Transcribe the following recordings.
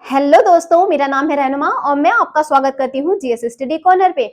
Hello दोस्तों, मेरा नाम है रहनुमा और मैं आपका स्वागत करती हूँ जीएस स्टडी कॉर्नर पे।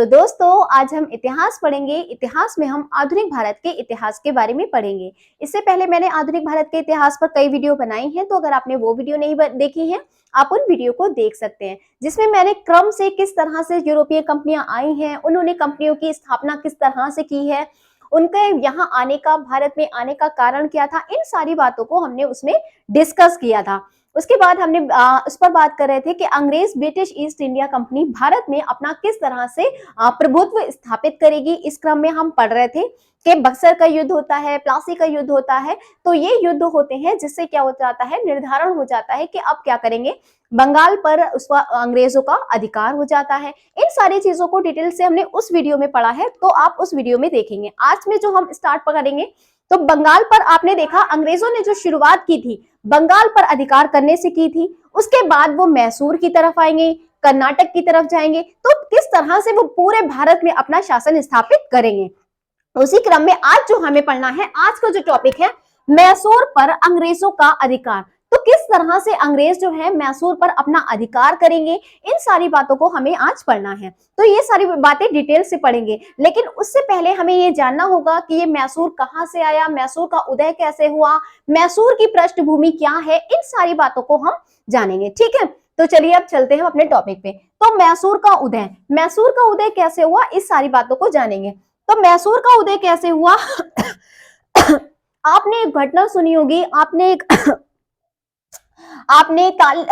दोस्तों, आज हम इतिहास पढ़ेंगे। इतिहास में हम आधुनिक भारत के इतिहास के बारे में पढ़ेंगे। इससे पहले मैंने आधुनिक भारत के इतिहास पर कई वीडियो बनाई हैं, तो अगर आपने वो वीडियो नहीं देखी है, आप उन वीडियो को देख सकते हैं, जिसमें मैंने क्रम से किस तरह से यूरोपीय कंपनियां आई हैं, उन्होंने कंपनियों की स्थापना किस तरह से की है, उनके यहाँ आने का, भारत में आने का कारण क्या था, इन सारी बातों को हमने उसमें डिस्कस किया था। उसके बाद हमने उस पर बात कर रहे थे कि अंग्रेज British east India company Bharat में अपना किस तरह से प्रभुत्व स्थापित करेगी। इस क्रम में हम पढ़ रहे थे कि बक्सर का युद्ध होता है, प्लासी का युद्ध होता है, तो ये युद्ध होते हैं जिससे क्या हो जाता है, निर्धारण हो जाता है कि अब क्या करेंगे, बंगाल पर उसका अंग्रेजों का अधिकार हो जाता है। इन सारी चीजों को डिटेल से हमने उस वीडियो में पढ़ा है, तो आप उस वीडियो में देखेंगे। आज में जो हम स्टार्ट करेंगे, तो बंगाल पर आपने देखा अंग्रेजों ने जो शुरुआत की थी बंगाल पर अधिकार करने से की थी। उसके बाद वो मैसूर की तरफ आएंगे, कर्नाटक की तरफ जाएंगे, तो किस तरह से वो पूरे भारत में अपना शासन स्थापित करेंगे। उसी क्रम में आज जो हमें पढ़ना है, आज का जो टॉपिक है, मैसूर पर अंग्रेजों का अधिकार। तो किस तरह से अंग्रेज जो है मैसूर पर अपना अधिकार करेंगे, इन सारी बातों को हमें आज पढ़ना है। तो ये सारी बातें डिटेल से पढ़ेंगे, लेकिन उससे पहले हमें ये जानना होगा कि ये मैसूर कहाँ से आया, मैसूर का उदय कैसे हुआ, मैसूर की पृष्ठभूमि क्या है, इन सारी बातों को हम जानेंगे। ठीक है, तो चलिए अब चलते हैं अपने टॉपिक पे। तो मैसूर का उदय कैसे हुआ, इस सारी बातों को जानेंगे। तो मैसूर का उदय कैसे हुआ आपने एक घटना सुनी होगी, आपने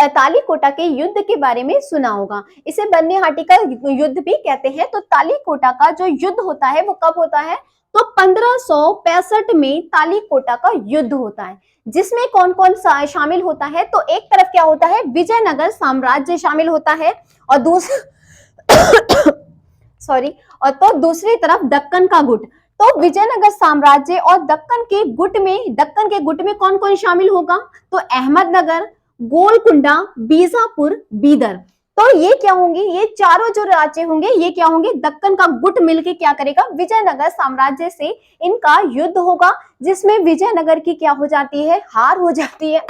तालीकोटा के युद्ध के बारे में सुना होगा। इसे बन्नीहाटी का युद्ध भी कहते हैं। तो तालीकोटा का जो युद्ध होता है वो कब होता है, तो 1565 में तालीकोटा का युद्ध होता है, जिसमें कौन कौन शामिल होता है। तो एक तरफ क्या होता है, विजयनगर साम्राज्य शामिल होता है, और और तो दूसरी तरफ दक्कन का गुट। तो विजयनगर साम्राज्य और दक्कन के गुट में कौन कौन शामिल होगा, तो अहमदनगर, गोलकुंडा, बीजापुर, बीदर। तो ये क्या होंगे, ये चारों जो राज्य होंगे, ये क्या होंगे, दक्कन का गुट मिलके क्या करेगा, विजयनगर साम्राज्य से इनका युद्ध होगा, जिसमें विजयनगर की क्या हो जाती है, हार हो जाती है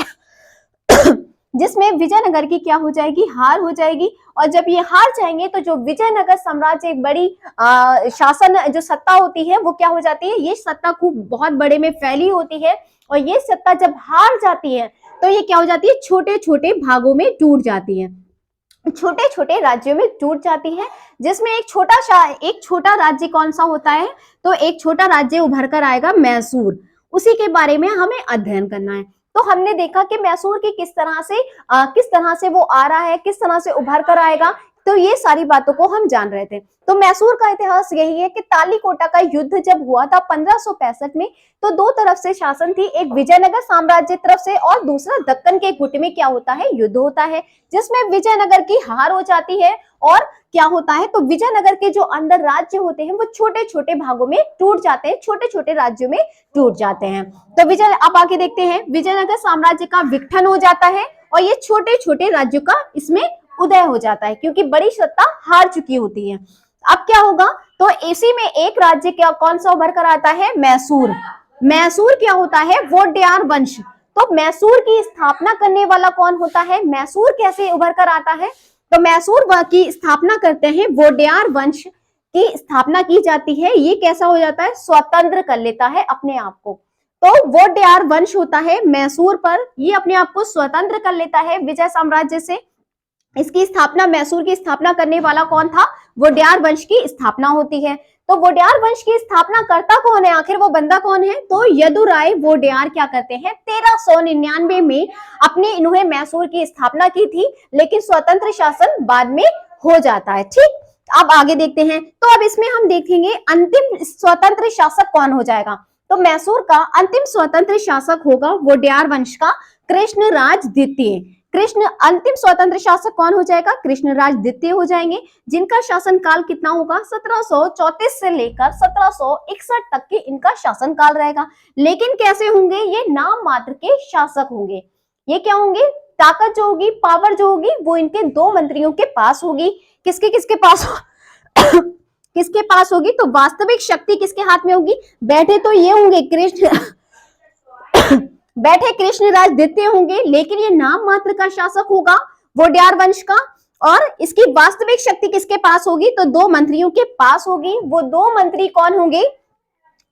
जिसमें विजयनगर की क्या हो जाएगी, हार हो जाएगी। और जब ये हार जाएंगे तो जो विजयनगर साम्राज्य एक बड़ी शासन जो सत्ता होती है वो क्या हो जाती है, ये सत्ता खूब बहुत बड़े में फैली होती है, और ये सत्ता जब हार जाती है तो ये क्या हो जाती है, छोटे छोटे भागों में टूट जाती है, छोटे छोटे राज्यों में टूट जाती है, जिसमें एक छोटा राज्य कौन सा होता है, तो एक छोटा राज्य उभर कर आएगा, मैसूर। उसी के बारे में हमें अध्ययन करना है। तो हमने देखा कि मैसूर की किस तरह से वो आ रहा है, किस तरह से उभर कर आएगा, तो ये सारी बातों को हम जान रहे थे। तो मैसूर का इतिहास यही है कि तालीकोटा का युद्ध जब हुआ था 1565 में, तो दो तरफ से शासन थी, एक विजयनगर साम्राज्य तरफ से और दूसरा दक्कन के गुट में क्या होता है, युद्ध होता है, जिसमें विजयनगर की हार हो जाती है। और क्या होता है, तो विजयनगर के जो अंदर राज्य होते हैं वो छोटे छोटे भागों में टूट जाते हैं, छोटे छोटे राज्यों में टूट जाते हैं। तो अब आगे देखते हैं, विजयनगर साम्राज्य का विघटन हो जाता है और ये छोटे छोटे राज्यों का इसमें उदय हो जाता है, क्योंकि बड़ी सत्ता हार चुकी होती है। अब क्या होगा, तो इसी में एक राज्य क्या कौन सा उभर कर आता है, मैसूर क्या होता है, वोडेयार वंश। तो मैसूर की स्थापना करने वाला कौन होता है, मैसूर कैसे उभर कर आता है, तो मैसूर की स्थापना करते हैं, वोडेयार वंश की स्थापना की जाती है। ये कैसा हो जाता है, स्वतंत्र कर लेता है अपने आप को। तो वोडेयार वंश होता है मैसूर पर, ये अपने आप को स्वतंत्र कर लेता है विजय साम्राज्य से। इसकी स्थापना, मैसूर की स्थापना करने वाला कौन था, वोडेयार वंश की स्थापना होती है। तो वोडेयार वंश की स्थापना करता कौन है, आखिर वो बंदा कौन है, तो यदुराय वोडेयार क्या करते हैं, 1399 में इन्होंने मैसूर की स्थापना की थी, लेकिन स्वतंत्र शासन बाद में हो जाता है। ठीक, अब आगे देखते हैं। तो अब इसमें हम देखेंगे अंतिम स्वतंत्र शासक कौन हो जाएगा। तो मैसूर का अंतिम स्वतंत्र शासक होगा वोडेयार वंश का कृष्णराज द्वितीय। अंतिम स्वतंत्र शासक कौन हो जाएगा, कृष्णराज द्वितीय हो जाएंगे, जिनका शासन काल कितना होगा, 1734 से लेकर 1761 तक के इनका शासन काल रहेगा। लेकिन कैसे होंगे, ये नाम मात्र के शासक होंगे। ये क्या होंगे, ताकत जो होगी, पावर जो होगी, वो इनके दो मंत्रियों के पास होगी। किसके पास किसके पास होगी, तो वास्तविक शक्ति किसके हाथ में होगी, बैठे तो ये होंगे बैठे कृष्णराज द्वितीय होंगे, लेकिन ये नाम मात्र का शासक होगा। वोडियार वंश का। और इसकी वास्तविक शक्ति किसके पास होगी, तो 2 मंत्रियों के पास होगी। वो 2 मंत्री कौन होंगे,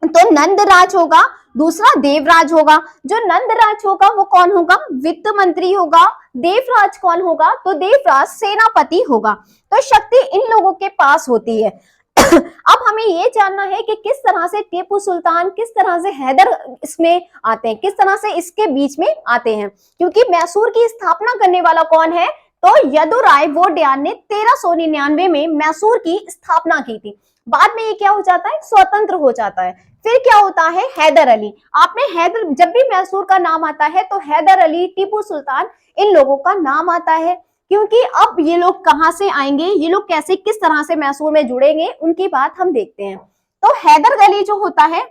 तो नंदराज होगा, दूसरा देवराज होगा। जो नंदराज होगा वो कौन होगा, वित्त मंत्री होगा। देवराज कौन होगा, तो देवराज सेनापति होगा। तो शक्ति इन लोगों के पास होती है। अब हमें ये जानना है कि किस तरह से टीपू सुल्तान, किस तरह से हैदर इसमें आते हैं, किस तरह से इसके बीच में आते हैं। क्योंकि मैसूर की स्थापना करने वाला कौन है, तो यदुराय वोडियार ने 1399 में मैसूर की स्थापना की थी। बाद में ये क्या हो जाता है, स्वतंत्र हो जाता है। फिर क्या होता है, हैदर अली। आपने हैदर, जब भी मैसूर का नाम आता है तो हैदर अली, टीपू सुल्तान, इन लोगों का नाम आता है। क्योंकि अब ये लोग कहां से आएंगे, ये लोग कैसे, किस तरह से मैसूर में जुड़ेंगे, उनकी बात हम देखते हैं। तो हैदर अली जो होता है,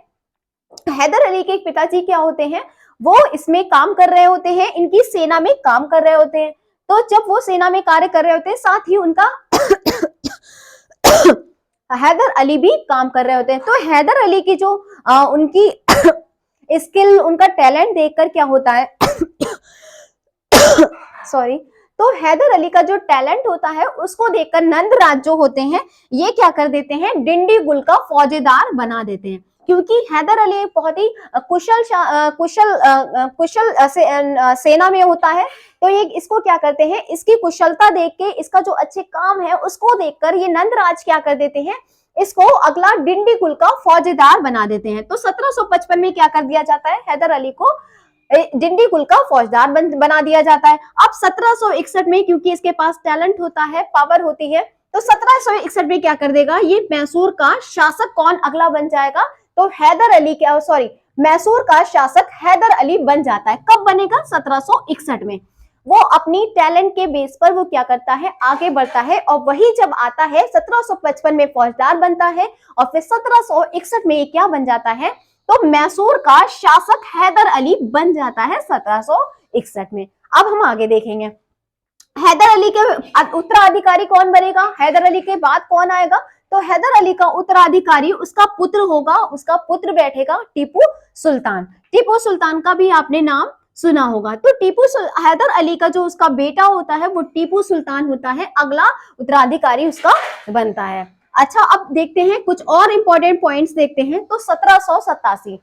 हैदर अली के पिताजी क्या होते हैं, वो इसमें काम कर रहे होते हैं, इनकी सेना में काम कर रहे होते हैं। तो जब वो सेना में कार्य कर रहे होते हैं, साथ ही उनका हैदर अली भी काम कर रहे होते हैं। तो हैदर अली की जो उनकी स्किल, उनका टैलेंट देखकर क्या होता है सॉरी, तो हैदर अली का जो टैलेंट होता है उसको देखकर नंदराज जो होते हैं ये क्या कर देते हैं, डिंडीगुल का फौजेदार बना देते हैं। क्योंकि हैदर अली एक बहुत ही कुशल सेना में होता है। तो ये इसको क्या करते हैं, इसकी कुशलता देख के, इसका जो अच्छे काम है उसको देखकर ये नंदराज क्या कर देते हैं, इसको अगला डिंडीगुल का फौजेदार बना देते हैं। तो 1755 में क्या कर दिया जाता है, हैदर अली को डिंडीगुल का फौजदार बना दिया जाता है। अब 1761 में, क्योंकि इसके पास टैलेंट होता है, पावर होती है, तो 1761 में क्या कर देगा, ये मैसूर का शासक कौन अगला बन जाएगा, तो हैदर अली क्या, सॉरी, मैसूर का शासक हैदर अली बन जाता है। कब बनेगा, 1761 में। वो अपनी टैलेंट के बेस पर वो क्या करता है, आगे बढ़ता है। और वही जब आता है 1755 में फौजदार बनता है, और फिर 1761 में ये क्या बन जाता है, तो मैसूर का शासक हैदर अली बन जाता है 1761 में। अब हम आगे देखेंगे, हैदर अली के उत्तराधिकारी कौन बनेगा, हैदर अली के बाद कौन आएगा, तो हैदर अली का उत्तराधिकारी उसका पुत्र होगा, उसका पुत्र बैठेगा टीपू सुल्तान। टीपू सुल्तान का भी आपने नाम सुना होगा। तो हैदर अली का जो उसका बेटा होता है वो टीपू सुल्तान होता है, अगला उत्तराधिकारी उसका बनता है। अच्छा, अब देखते हैं कुछ और इंपॉर्टेंट पॉइंट्स देखते हैं। तो 1787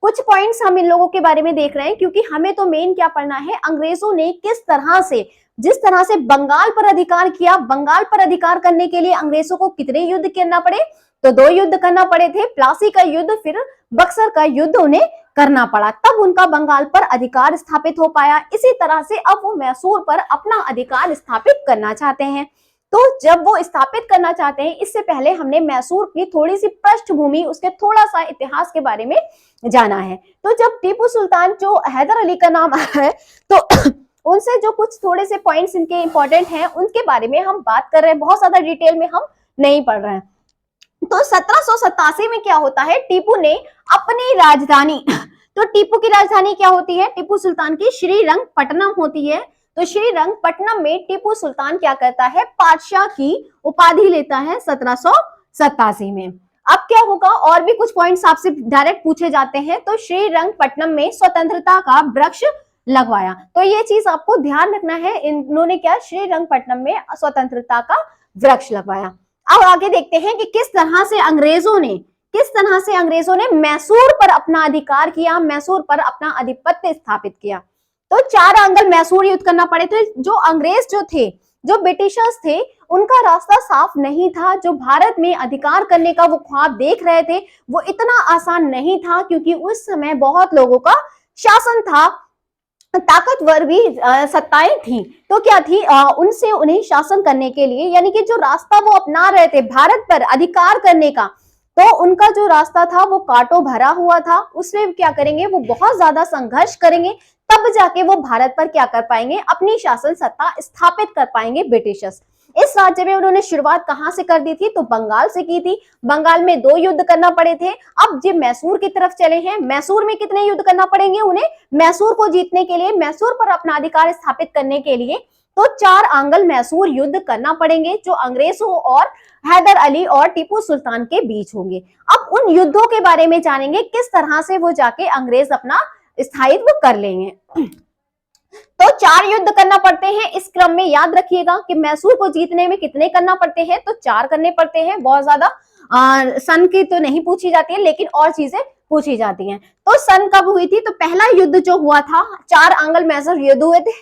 कुछ पॉइंट्स हम इन लोगों के बारे में देख रहे हैं, क्योंकि हमें तो मेन क्या पढ़ना है, अंग्रेजों ने किस तरह से, जिस तरह से बंगाल पर अधिकार किया, बंगाल पर अधिकार करने के लिए अंग्रेजों को कितने युद्ध करना पड़े, तो 2 युद्ध करना पड़े थे, प्लासी का युद्ध, फिर बक्सर का युद्ध उन्हें करना पड़ा, तब उनका बंगाल पर अधिकार स्थापित हो पाया। इसी तरह से अब वो मैसूर पर अपना अधिकार स्थापित करना चाहते हैं। तो जब वो स्थापित करना चाहते हैं, इससे पहले हमने मैसूर की थोड़ी सी पृष्ठभूमि, उसके थोड़ा सा इतिहास के बारे में जाना है। तो जब टीपू सुल्तान, जो हैदर अली का नाम आया है, तो उनसे जो कुछ थोड़े से पॉइंट्स इनके इंपॉर्टेंट हैं उनके बारे में हम बात कर रहे हैं, बहुत ज्यादा डिटेल में हम नहीं पढ़ रहे हैं। तो 1787 में क्या होता है, टीपू ने अपनी राजधानी तो टीपू की राजधानी क्या होती है, टीपू सुल्तान की श्रीरंगपट्टनम होती है। तो श्रीरंगपट्टनम में टीपू सुल्तान क्या करता है, पातशाह की उपाधि लेता है 1787 में। अब क्या होगा, और भी कुछ पॉइंट्स आपसे डायरेक्ट पूछे जाते हैं। तो श्रीरंगपट्टनम में स्वतंत्रता का वृक्ष लगवाया, तो ये चीज आपको ध्यान रखना है, इन्होंने क्या, श्रीरंगपट्टनम में स्वतंत्रता का वृक्ष लगवाया। अब आगे देखते हैं कि किस तरह से अंग्रेजों ने मैसूर पर अपना अधिकार किया, मैसूर पर अपना आधिपत्य स्थापित किया। तो 4 आंगल मैसूर युद्ध करना पड़े थे। जो अंग्रेज जो थे, जो ब्रिटिशर्स थे, उनका रास्ता साफ नहीं था। जो भारत में अधिकार करने का वो ख्वाब देख रहे थे, वो इतना आसान नहीं था, क्योंकि उस समय बहुत लोगों का शासन था, ताकतवर भी सत्ताएं थी। तो क्या थी, उनसे उन्हें शासन करने के लिए, यानी कि जो रास्ता वो अपना रहे थे भारत पर अधिकार करने का, तो उनका जो रास्ता था वो कांटों भरा हुआ था। उसमें क्या करेंगे, वो बहुत ज्यादा संघर्ष करेंगे, तब जाके वो भारत पर क्या कर पाएंगे, अपनी शासन सत्ता स्थापित कर पाएंगे ब्रिटिशर्स। इस राज्य में उन्होंने शुरुआत कहां से कर दी थी, तो बंगाल से की थी। बंगाल में 2 युद्ध करना पड़े थे। अब जब मैसूर की तरफ चले हैं, मैसूर में कितने युद्ध करना पड़ेंगे उन्हें, मैसूर को जीतने के लिए, मैसूर पर अपना अधिकार स्थापित करने के लिए, तो 4 आंगल मैसूर युद्ध करना पड़ेंगे, जो अंग्रेजों और हैदर अली और टीपू सुल्तान के बीच होंगे। अब उन युद्धों के बारे में जानेंगे, किस तरह से वो जाके अंग्रेज अपना स्थायित्व कर लेंगे। तो 4 युद्ध करना पड़ते हैं इस क्रम में। याद रखिएगा कि मैसूर को जीतने में कितने करना पड़ते हैं, तो 4 करने पड़ते हैं। बहुत ज्यादा सन की तो नहीं पूछी जाती है, लेकिन और चीजें पूछी जाती हैं। तो सन कब हुई थी? तो पहला युद्ध जो हुआ था, 4 आंग्ल मैसूर युद्ध हुए थे।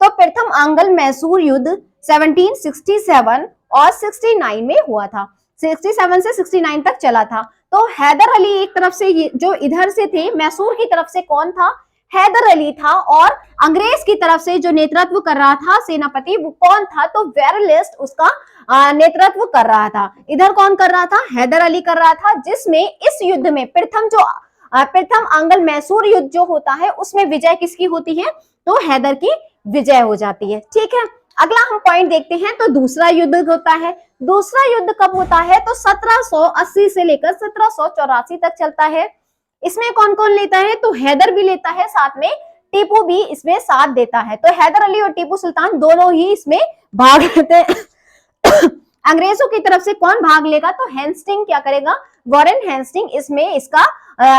तो प्रथम आंग्ल मैसूर युद्ध 1767 और 69 में हुआ था। 67 से 69 तक चला था। तो हैदर अली एक तरफ से जो इधर से थे, मैसूर की तरफ से कौन था? हैदर अली था। और अंग्रेज की तरफ से जो नेतृत्व कर रहा था सेनापति, वो कौन था? तो वेरलिस्ट उसका नेतृत्व कर रहा था। इधर कौन कर रहा था? हैदर अली कर रहा था, जिसमें इस युद्ध में प्रथम आंग्ल मैसूर युद्ध जो होता है उसमें विजय किसकी होती है? तो हैदर की विजय हो जाती है। ठीक है, अगला हम पॉइंट देखते हैं। तो दूसरा युद्ध होता है। दूसरा युद्ध कब होता है? तो 1780 से लेकर 1784 तक चलता है। इसमें कौन कौन लेता है? तो हैदर भी लेता है, साथ में टीपू भी इसमें साथ देता है। तो हैदर अली और टीपू सुल्तान दोनों ही इसमें भाग लेते हैं। अंग्रेजों की तरफ से कौन भाग लेगा? तो हेस्टिंग क्या करेगा? वॉरेन हेस्टिंग इसमें इसका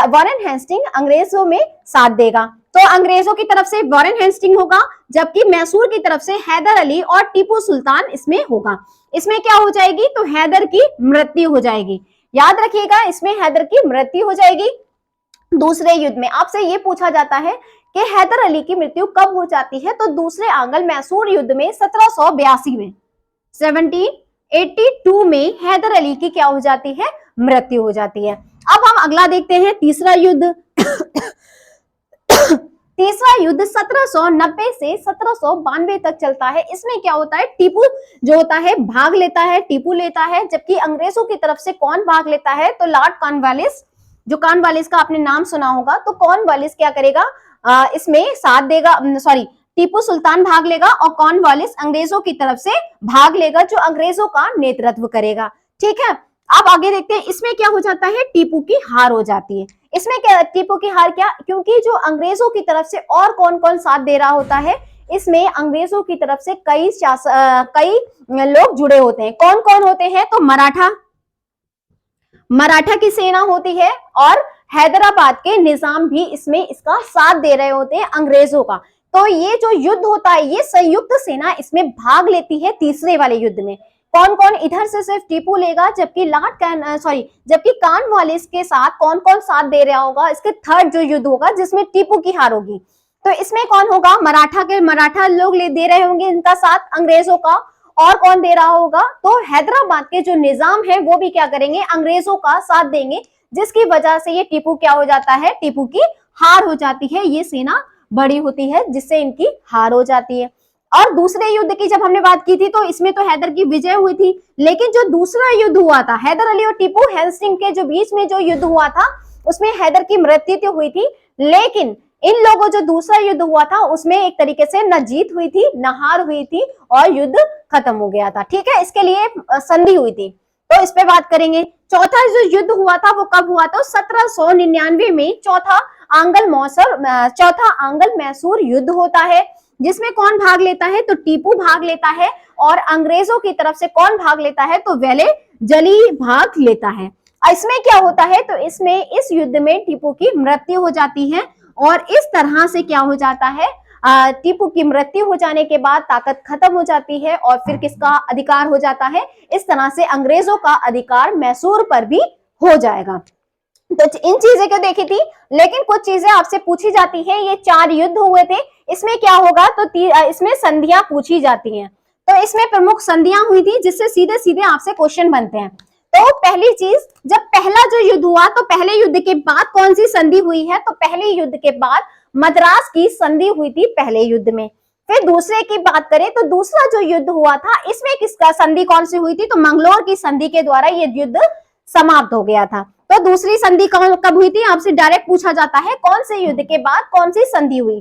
वॉरेन हेस्टिंग अंग्रेजों में साथ देगा। तो अंग्रेजों की तरफ से वॉरेन हेस्टिंग होगा, जबकि मैसूर की तरफ से हैदर अली और टीपू सुल्तान इसमें होगा। इसमें क्या हो जाएगी? तो हैदर की मृत्यु हो जाएगी। याद रखिएगा, इसमें हैदर की मृत्यु हो जाएगी। दूसरे युद्ध में आपसे ये पूछा जाता है कि हैदर अली की मृत्यु कब हो जाती है? तो दूसरे आंग्ल मैसूर युद्ध में 1782 में, 1782 में हैदर अली की क्या हो जाती है? मृत्यु हो जाती है। अब हम अगला देखते हैं, तीसरा युद्ध। तीसरा युद्ध 1790 से 1792 तक चलता है। इसमें क्या होता है? टीपू जो होता है भाग लेता है, टीपू लेता है, जबकि अंग्रेजों की तरफ से कौन भाग लेता है? तो लॉर्ड कॉर्नवालिस, जो कॉर्नवालिस का आपने नाम सुना होगा, तो कॉर्नवालिस क्या करेगा? इसमें साथ देगा, सॉरी, टीपू सुल्तान भाग लेगा और कॉर्नवालिस अंग्रेजों की तरफ से भाग लेगा, जो अंग्रेजों का नेतृत्व करेगा। ठीक है, अब आगे देखते हैं। इसमें क्या हो जाता है? टीपू की हार हो जाती है। इसमें क्या टीपू की हार? क्या? क्योंकि जो अंग्रेजों की तरफ से और कौन कौन साथ दे रहा होता है, इसमें अंग्रेजों की तरफ से कई लोग जुड़े होते हैं। कौन कौन होते हैं? तो मराठा की सेना होती है, और हैदराबाद के निजाम भी इसमें इसका साथ दे रहे होते हैं अंग्रेजों का। तो ये जो युद्ध होता है, ये संयुक्त सेना इसमें भाग लेती है तीसरे वाले युद्ध में। कौन कौन? इधर से सिर्फ टीपू लेगा, जबकि कॉर्नवालिस के साथ कौन कौन साथ दे रहा होगा? इसके थर्ड जो युद्ध होगा जिसमें टीपू की हार होगी, तो इसमें कौन होगा? मराठा लोग दे रहे होंगे इनका साथ अंग्रेजों का। और कौन दे रहा होगा? तो हैदराबाद के जो निजाम है वो भी क्या करेंगे? अंग्रेजों का साथ देंगे, जिसकी वजह से ये टीपू क्या हो जाता है? टीपू की हार हो जाती है। ये सेना बड़ी होती है, जिससे इनकी हार हो जाती है। और दूसरे युद्ध की जब हमने बात की थी, तो इसमें तो हैदर की विजय हुई थी, लेकिन जो दूसरा युद्ध हुआ था हैदर अली और टीपू हेस्टिंग के जो बीच में जो युद्ध हुआ था, उसमें हैदर की मृत्यु तो हुई थी, लेकिन इन लोगों जो दूसरा युद्ध हुआ था उसमें एक तरीके से न जीत हुई थी न हार हुई थी, और युद्ध खत्म हो गया था। ठीक है, इसके लिए संधि हुई थी, तो इस पे बात करेंगे। चौथा जो युद्ध हुआ था वो कब हुआ था? 1799 में चौथा आंग्ल मैसूर युद्ध होता है, जिसमें कौन भाग लेता है? तो टीपू भाग लेता है, और अंग्रेजों की तरफ से कौन भाग लेता है? तो वेलेजली भाग लेता है। इसमें क्या होता है? तो इसमें इस युद्ध में टीपू की मृत्यु हो जाती है, और इस तरह से क्या हो जाता है? टीपू की मृत्यु हो जाने के बाद ताकत खत्म हो जाती है, और फिर किसका अधिकार हो जाता है? इस तरह से अंग्रेजों का अधिकार मैसूर पर भी हो जाएगा। तो इन चीजें को देखी थी, लेकिन कुछ चीजें आपसे पूछी जाती है। ये 4 युद्ध हुए थे, इसमें क्या होगा? तो इसमें संधियां पूछी जाती हैं। तो इसमें प्रमुख संधियां हुई थी, जिससे सीधे सीधे आपसे क्वेश्चन बनते हैं। तो पहली चीज, जब पहला जो युद्ध हुआ, तो पहले युद्ध के बाद कौन सी संधि हुई है? तो पहले युद्ध के बाद मद्रास की संधि हुई थी पहले युद्ध में। फिर दूसरे की बात करें तो दूसरा जो युद्ध हुआ था, इसमें किसका संधि कौन सी हुई थी? तो मंगलोर की संधि के द्वारा ये युद्ध समाप्त हो गया था। तो दूसरी संधि कब हुई थी? आपसे डायरेक्ट पूछा जाता है, कौन से युद्ध के बाद कौन सी संधि हुई?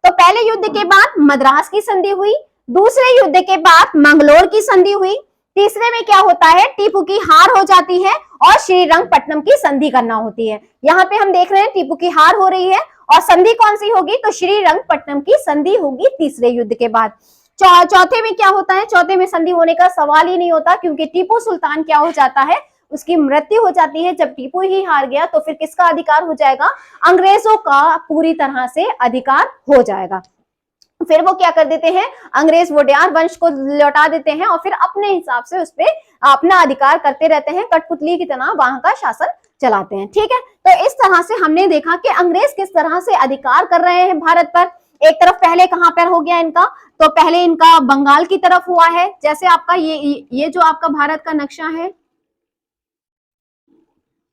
तो पहले युद्ध के बाद मद्रास की संधि हुई, दूसरे युद्ध के बाद मंगलोर की संधि हुई, तीसरे में क्या होता है? टीपू की हार हो जाती है, और श्रीरंगपट्टम की संधि करना होती है। यहाँ पे हम देख रहे हैं टीपू की हार हो रही है, और संधि कौन सी होगी? तो श्रीरंगपट्टम की संधि होगी तीसरे युद्ध के बाद। चौथे में क्या होता है? चौथे में संधि होने का सवाल ही नहीं होता, क्योंकि टीपू सुल्तान क्या हो जाता है? उसकी मृत्यु हो जाती है। जब टीपू ही हार गया, तो फिर किसका अधिकार हो जाएगा? अंग्रेजों का पूरी तरह से अधिकार हो जाएगा। फिर वो क्या कर देते हैं, अंग्रेज वोडेयार वंश को लौटा देते हैं और फिर अपने हिसाब से उस पे अपना अधिकार करते रहते हैं, कठपुतली की तरह वहां का शासन चलाते हैं। ठीक है, तो इस तरह से हमने देखा कि अंग्रेज किस तरह से अधिकार कर रहे हैं भारत पर। एक तरफ पहले कहां पर हो गया इनका, तो पहले इनका बंगाल की तरफ हुआ है। जैसे आपका ये जो आपका भारत का नक्शा है,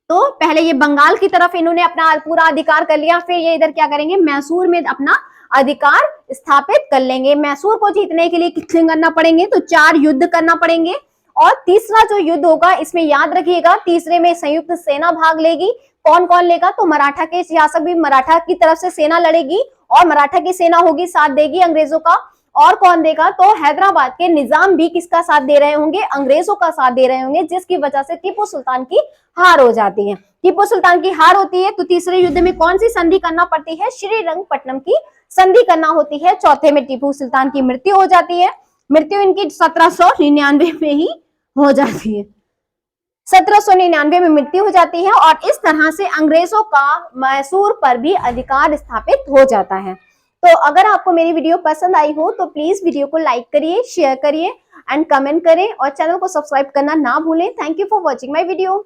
तो पहले ये बंगाल की तरफ इन्होंने अपना पूरा अधिकार कर लिया, फिर ये इधर क्या करेंगे, मैसूर में अपना अधिकार स्थापित कर लेंगे। मैसूर को जीतने के लिए कितने करना पड़ेंगे, तो 4 युद्ध करना पड़ेंगे। और तीसरा जो युद्ध होगा, इसमें याद रखिएगा, तीसरे में संयुक्त सेना भाग लेगी। कौन कौन लेगा, तो मराठा के शासक भी मराठा की तरफ से सेना लड़ेगी और मराठा की सेना होगी, साथ देगी अंग्रेजों का। और कौन देगा, तो हैदराबाद के निजाम भी किसका साथ दे रहे होंगे, अंग्रेजों का साथ दे रहे होंगे, जिसकी वजह से टीपू सुल्तान की हार हो जाती है। टीपू सुल्तान की हार होती है तो तीसरे युद्ध में कौन सी संधि करना पड़ती है, श्रीरंगपट्टनम की संधि करना होती है। चौथे में टीपू सुल्तान की मृत्यु हो जाती है। मृत्यु इनकी 1799 में ही हो जाती है, 1799 में मृत्यु हो जाती है। और इस तरह से अंग्रेजों का मैसूर पर भी अधिकार स्थापित हो जाता है। तो अगर आपको मेरी वीडियो पसंद आई हो तो प्लीज वीडियो को लाइक करिए, शेयर करिए एंड कमेंट करें और चैनल को सब्सक्राइब करना ना भूलें। Thank you for watching my video.